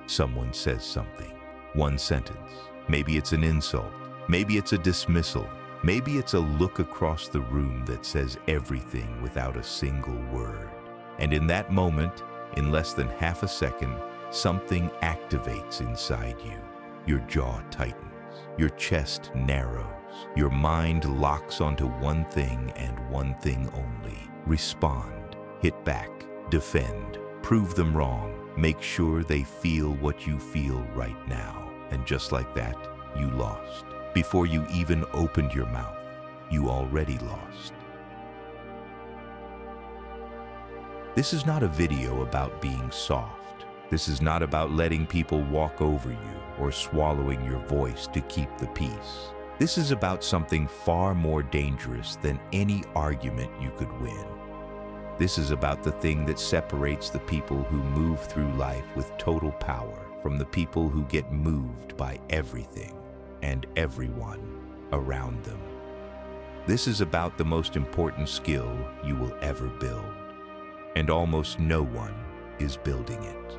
Someone says something. One sentence. Maybe it's an insult. Maybe it's a dismissal. Maybe it's a look across the room that says everything without a single word. And in that moment, in less than half a second, something activates inside you. Your jaw tightens. Your chest narrows. Your mind locks onto one thing and one thing only. Respond. Hit back. Defend. Prove them wrong. Make sure they feel what you feel right now. And just like that, you lost. Before you even opened your mouth, you already lost. This is not a video about being soft. This is not about letting people walk over you or swallowing your voice to keep the peace. This is about something far more dangerous than any argument you could win. This is about the thing that separates the people who move through life with total power from the people who get moved by everything and everyone around them. This is about the most important skill you will ever build, and almost no one is building it.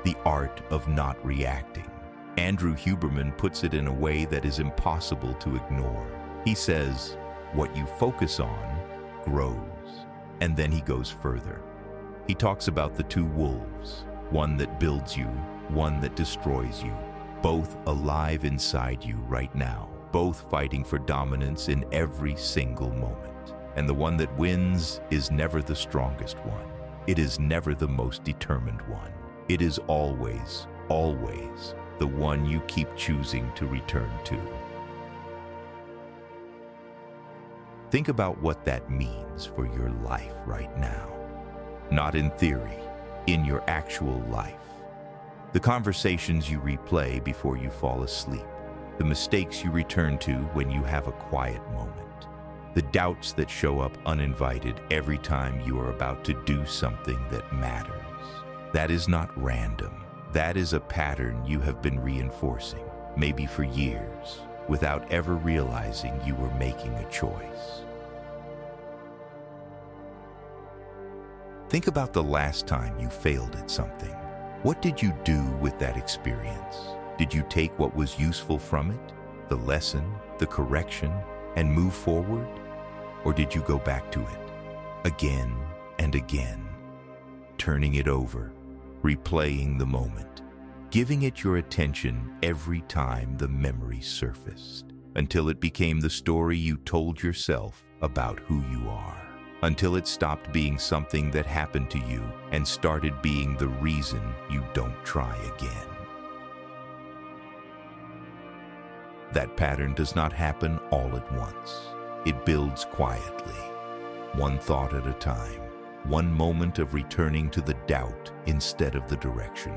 The art of not reacting. Andrew Huberman puts it in a way that is impossible to ignore. He says, what you focus on grows. And then he goes further. He talks about the two wolves, one that builds you, one that destroys you, both alive inside you right now, both fighting for dominance in every single moment. And the one that wins is never the strongest one. It is never the most determined one. It is always, always the one you keep choosing to return to. Think about what that means for your life right now. Not in theory, in your actual life. The conversations you replay before you fall asleep. The mistakes you return to when you have a quiet moment. The doubts that show up uninvited every time you are about to do something that matters. That is not random. That is a pattern you have been reinforcing, maybe for years, without ever realizing you were making a choice. Think about the last time you failed at something. What did you do with that experience? Did you take what was useful from it, the lesson, the correction, and move forward? Or did you go back to it again and again, turning it over, replaying the moment, giving it your attention every time the memory surfaced, until it became the story you told yourself about who you are, until it stopped being something that happened to you and started being the reason you don't try again. That pattern does not happen all at once. It builds quietly, one thought at a time, one moment of returning to the doubt instead of the direction,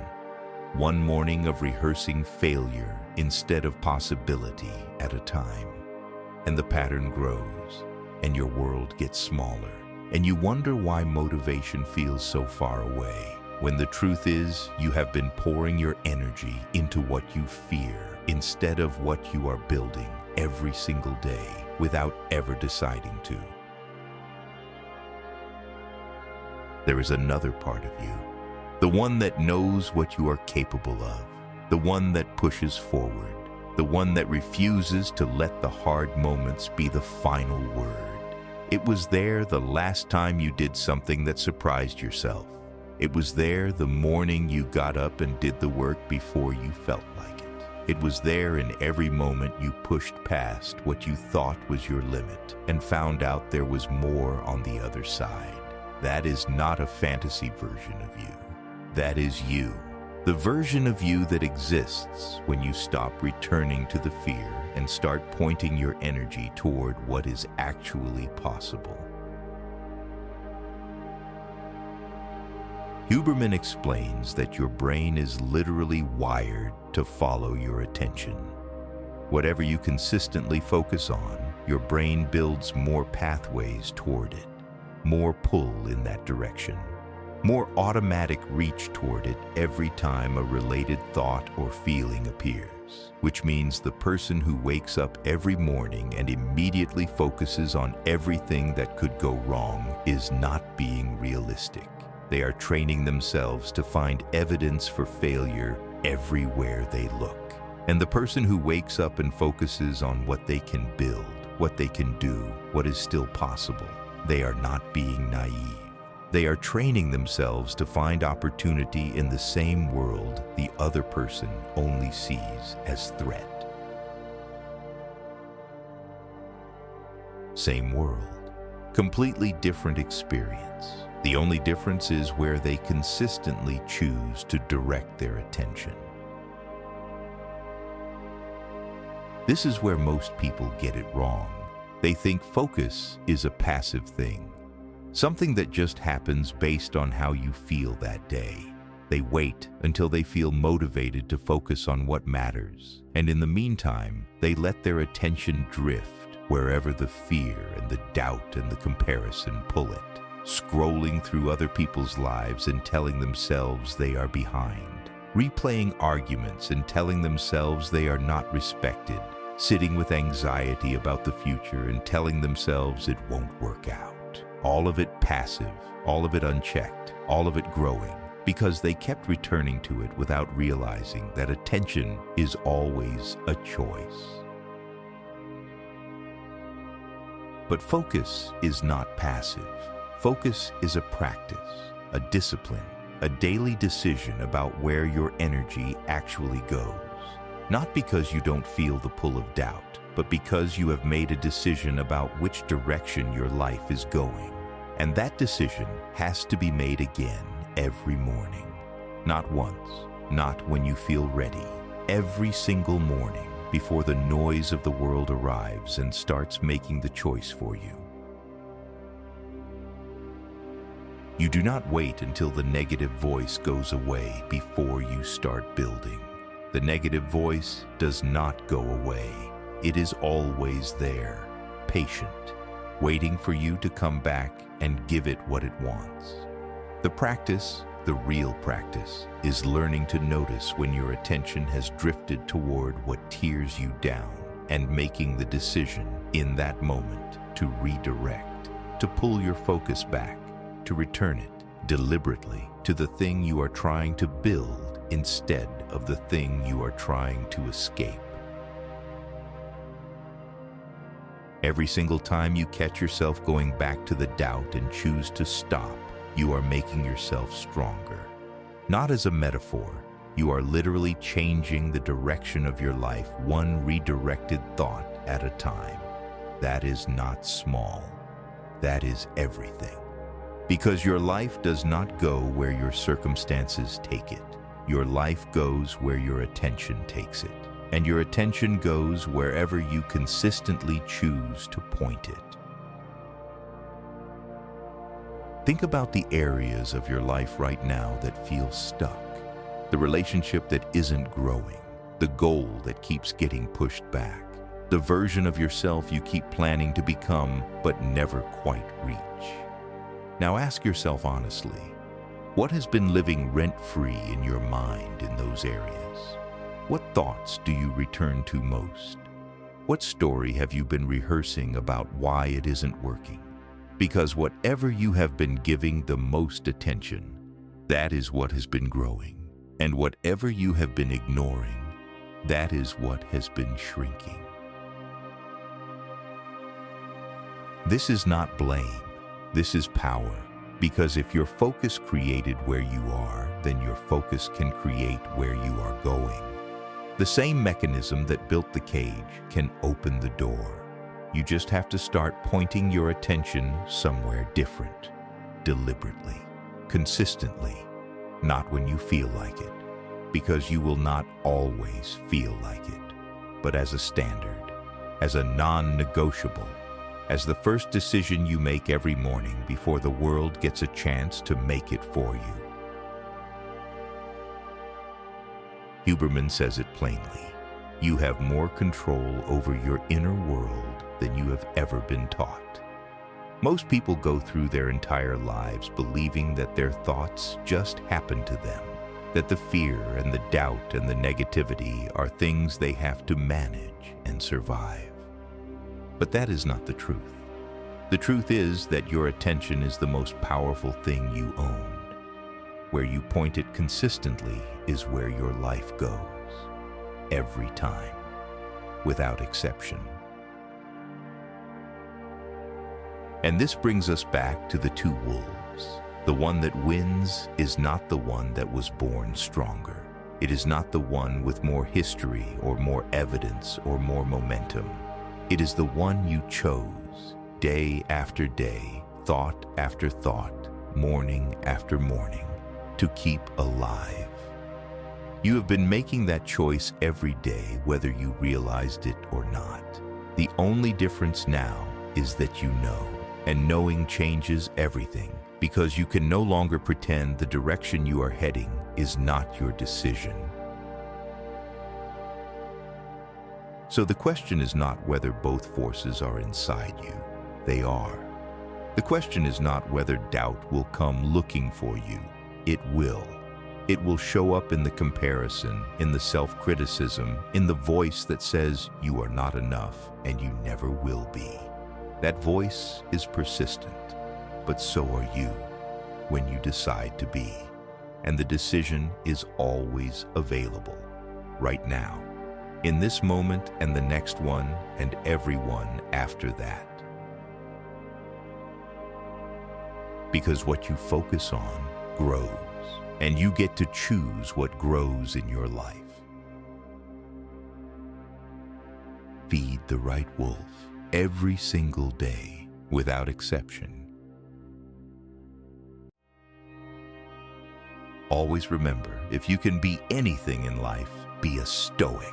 one morning of rehearsing failure instead of possibility at a time. And the pattern grows, and your world gets smaller, and you wonder why motivation feels so far away, when the truth is you have been pouring your energy into what you fear instead of what you are building every single day without ever deciding to. There is another part of you, the one that knows what you are capable of, the one that pushes forward, the one that refuses to let the hard moments be the final word. It was there the last time you did something that surprised yourself. It was there the morning you got up and did the work before you felt like it. It was there in every moment you pushed past what you thought was your limit and found out there was more on the other side. That is not a fantasy version of you. That is you. The version of you that exists when you stop returning to the fear and start pointing your energy toward what is actually possible. Huberman explains that your brain is literally wired to follow your attention. Whatever you consistently focus on, your brain builds more pathways toward it, more pull in that direction, more automatic reach toward it every time a related thought or feeling appears, which means the person who wakes up every morning and immediately focuses on everything that could go wrong is not being realistic. They are training themselves to find evidence for failure everywhere they look. And the person who wakes up and focuses on what they can build, what they can do, what is still possible, they are not being naive. They are training themselves to find opportunity in the same world the other person only sees as threat. Same world, completely different experience. The only difference is where they consistently choose to direct their attention. This is where most people get it wrong. They think focus is a passive thing, something that just happens based on how you feel that day. They wait until they feel motivated to focus on what matters, and in the meantime, they let their attention drift wherever the fear and the doubt and the comparison pull it, scrolling through other people's lives and telling themselves they are behind, replaying arguments and telling themselves they are not respected, sitting with anxiety about the future and telling themselves it won't work out. All of it passive, all of it unchecked, all of it growing, because they kept returning to it without realizing that attention is always a choice. But focus is not passive. Focus is a practice, a discipline, a daily decision about where your energy actually goes. Not because you don't feel the pull of doubt, but because you have made a decision about which direction your life is going. And that decision has to be made again every morning. Not once, not when you feel ready. Every single morning before the noise of the world arrives and starts making the choice for you. You do not wait until the negative voice goes away before you start building. The negative voice does not go away. It is always there, patient, waiting for you to come back and give it what it wants. The practice, the real practice, is learning to notice when your attention has drifted toward what tears you down and making the decision in that moment to redirect, to pull your focus back, to return it deliberately to the thing you are trying to build instead of the thing you are trying to escape. Every single time you catch yourself going back to the doubt and choose to stop, you are making yourself stronger. Not as a metaphor, you are literally changing the direction of your life one redirected thought at a time. That is not small. That is everything. Because your life does not go where your circumstances take it. Your life goes where your attention takes it. And your attention goes wherever you consistently choose to point it. Think about the areas of your life right now that feel stuck, the relationship that isn't growing, the goal that keeps getting pushed back, the version of yourself you keep planning to become but never quite reach. Now ask yourself honestly, what has been living rent-free in your mind in those areas? What thoughts do you return to most? What story have you been rehearsing about why it isn't working? Because whatever you have been giving the most attention, that is what has been growing. And whatever you have been ignoring, that is what has been shrinking. This is not blame, this is power. Because if your focus created where you are, then your focus can create where you are going. The same mechanism that built the cage can open the door. You just have to start pointing your attention somewhere different, deliberately, consistently, not when you feel like it, because you will not always feel like it, but as a standard, as a non-negotiable, as the first decision you make every morning before the world gets a chance to make it for you. Huberman says it plainly. You have more control over your inner world than you have ever been taught. Most people go through their entire lives believing that their thoughts just happen to them, that the fear and the doubt and the negativity are things they have to manage and survive. But that is not the truth. The truth is that your attention is the most powerful thing you own. Where you point it consistently is where your life goes. Every time, without exception. And this brings us back to the two wolves. The one that wins is not the one that was born stronger. It is not the one with more history or more evidence or more momentum. It is the one you chose, day after day, thought after thought, morning after morning, to keep alive. You have been making that choice every day, whether you realized it or not. The only difference now is that you know, and knowing changes everything, because you can no longer pretend the direction you are heading is not your decision. So the question is not whether both forces are inside you. They are. The question is not whether doubt will come looking for you. It will. It will show up in the comparison, in the self-criticism, in the voice that says you are not enough and you never will be. That voice is persistent, but so are you when you decide to be. And the decision is always available, right now, in this moment and the next one and every one after that. Because what you focus on grows, and you get to choose what grows in your life. Feed the right wolf every single day, without exception. Always remember, if you can be anything in life, be a Stoic.